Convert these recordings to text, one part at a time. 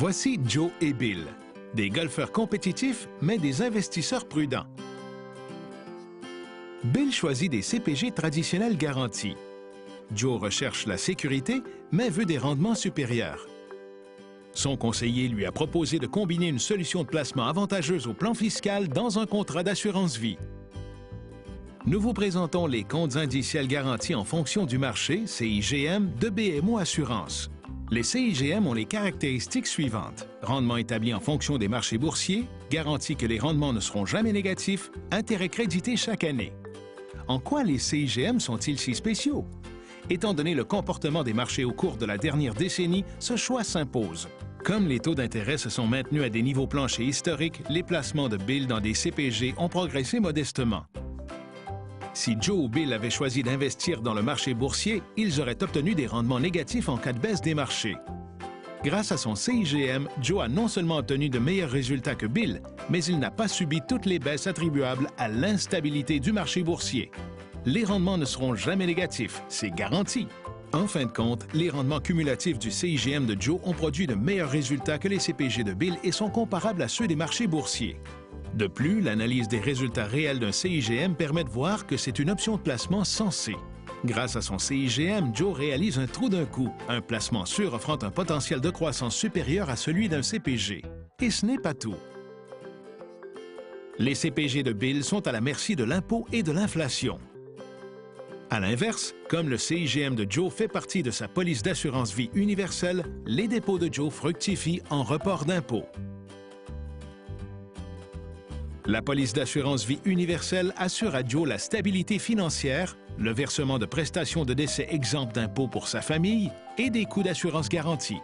Voici Joe et Bill, des golfeurs compétitifs, mais des investisseurs prudents. Bill choisit des CPG traditionnels garantis. Joe recherche la sécurité, mais veut des rendements supérieurs. Son conseiller lui a proposé de combiner une solution de placement avantageuse au plan fiscal dans un contrat d'assurance vie. Nous vous présentons les comptes indiciels garantis en fonction du marché, CIGM, de BMO Assurance. Les CIGM ont les caractéristiques suivantes. Rendement établi en fonction des marchés boursiers, garantie que les rendements ne seront jamais négatifs, intérêts crédités chaque année. En quoi les CIGM sont-ils si spéciaux? Étant donné le comportement des marchés au cours de la dernière décennie, ce choix s'impose. Comme les taux d'intérêt se sont maintenus à des niveaux planchers historiques, les placements de Bill dans des CPG ont progressé modestement. Si Joe ou Bill avaient choisi d'investir dans le marché boursier, ils auraient obtenu des rendements négatifs en cas de baisse des marchés. Grâce à son CIGM, Joe a non seulement obtenu de meilleurs résultats que Bill, mais il n'a pas subi toutes les baisses attribuables à l'instabilité du marché boursier. Les rendements ne seront jamais négatifs, c'est garanti. En fin de compte, les rendements cumulatifs du CIGM de Joe ont produit de meilleurs résultats que les CPG de Bill et sont comparables à ceux des marchés boursiers. De plus, l'analyse des résultats réels d'un CIGM permet de voir que c'est une option de placement sensée. Grâce à son CIGM, Joe réalise un trou d'un coup, un placement sûr offrant un potentiel de croissance supérieur à celui d'un CPG. Et ce n'est pas tout. Les CPG de Bill sont à la merci de l'impôt et de l'inflation. À l'inverse, comme le CIGM de Joe fait partie de sa police d'assurance vie universelle, les dépôts de Joe fructifient en report d'impôt. La police d'assurance vie universelle assure à Joe la stabilité financière, le versement de prestations de décès exemptes d'impôts pour sa famille et des coûts d'assurance garantis.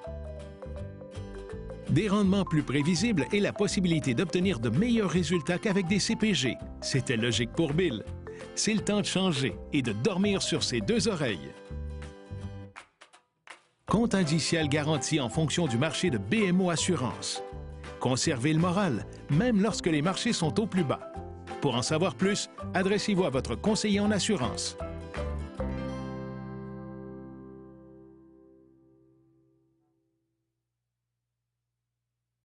Des rendements plus prévisibles et la possibilité d'obtenir de meilleurs résultats qu'avec des CPG. C'était logique pour Bill. C'est le temps de changer et de dormir sur ses deux oreilles. Compte indiciel garanti en fonction du marché de BMO Assurance. Conservez le moral, même lorsque les marchés sont au plus bas. Pour en savoir plus, adressez-vous à votre conseiller en assurance.